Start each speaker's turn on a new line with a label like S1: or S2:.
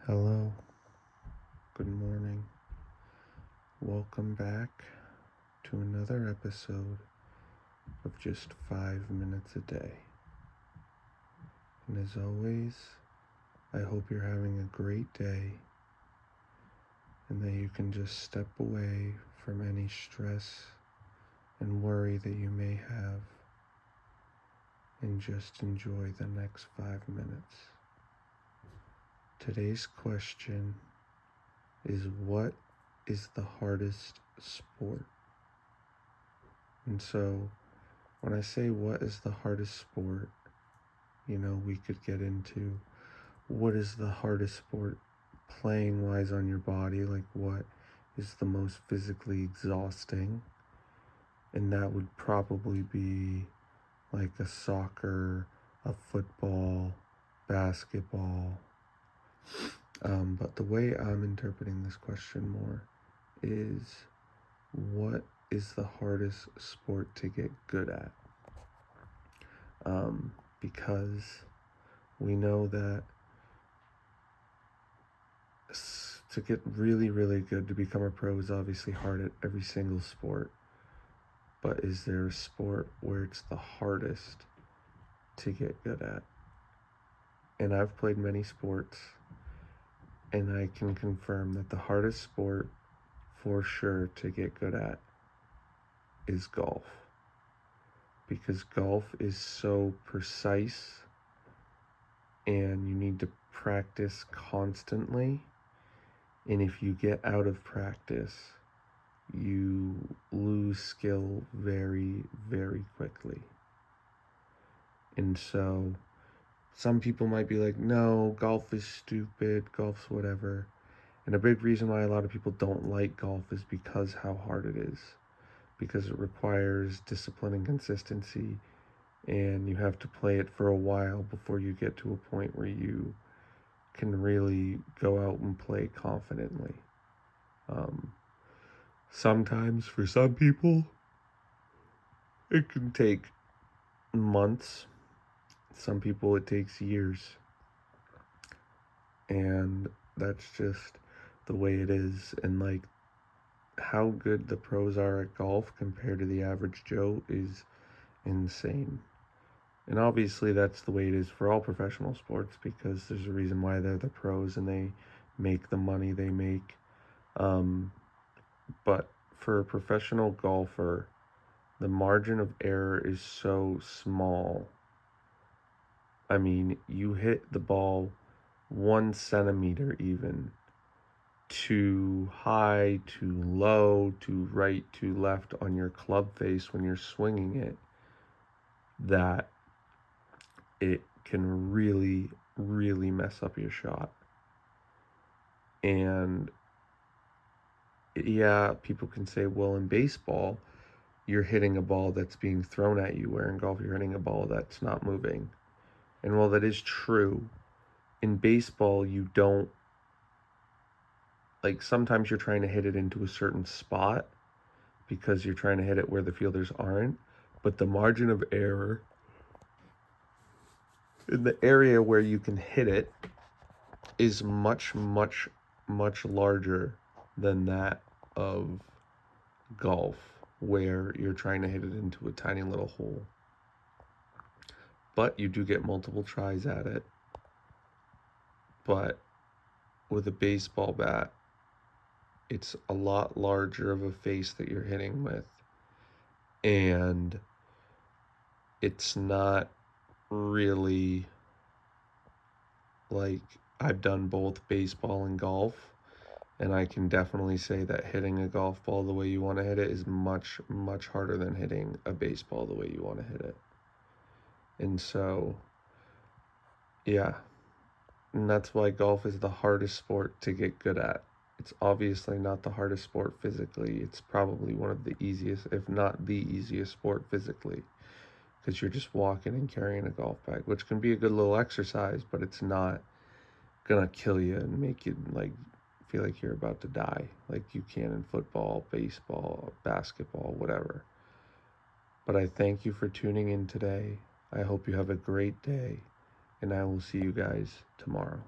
S1: Hello, good morning. Welcome back to another episode of just 5 minutes a day. And as always, I hope you're having a great day and that you can just step away from any stress and worry that you may have and just enjoy the next 5 minutes. Today's question is, what is the hardest sport? And so when I say what is the hardest sport, we could get into what is the hardest sport playing wise on your body, like what is the most physically exhausting. And that would probably be like a soccer, a football, basketball. But the way I'm interpreting this question more is, what is the hardest sport to get good at? Because we know that to get really, really good, to become a pro, is obviously hard at every single sport. But is there a sport where it's the hardest to get good at? And I've played many sports, and I can confirm that the hardest sport for sure to get good at is golf. Because golf is so precise and you need to practice constantly. And if you get out of practice, you lose skill very, very quickly. And so some people might be like, no, golf is stupid, golf's whatever. And a big reason why a lot of people don't like golf is because how hard it is. Because it requires discipline and consistency, and you have to play it for a while before you get to a point where you can really go out and play confidently. Sometimes for some people, it can take months. Some people it takes years. And that's just the way it is. And like how good the pros are at golf compared to the average Joe is insane. And obviously that's the way it is for all professional sports, because there's a reason why they're the pros and they make the money they make. But for a professional golfer, the margin of error is so small. I mean, you hit the ball 1 centimeter even, too high, too low, too right, too left on your club face when you're swinging it, that it can really, really mess up your shot. And yeah, people can say, well, in baseball, you're hitting a ball that's being thrown at you, where in golf, you're hitting a ball that's not moving. And while that is true, in baseball, you don't, like, sometimes you're trying to hit it into a certain spot because you're trying to hit it where the fielders aren't, but the margin of error in the area where you can hit it is much, much, much larger than that of golf, where you're trying to hit it into a tiny little hole. But you do get multiple tries at it. But with a baseball bat, it's a lot larger of a face that you're hitting with. And it's not really like, I've done both baseball and golf, and I can definitely say that hitting a golf ball the way you want to hit it is much, much harder than hitting a baseball the way you want to hit it. And so, yeah. And that's why golf is the hardest sport to get good at. It's obviously not the hardest sport physically. It's probably one of the easiest, if not the easiest sport physically, because you're just walking and carrying a golf bag, which can be a good little exercise, but it's not gonna kill you and make you like feel like you're about to die like you can in football, baseball, basketball, whatever. But I thank you for tuning in today. I hope you have a great day, and I will see you guys tomorrow.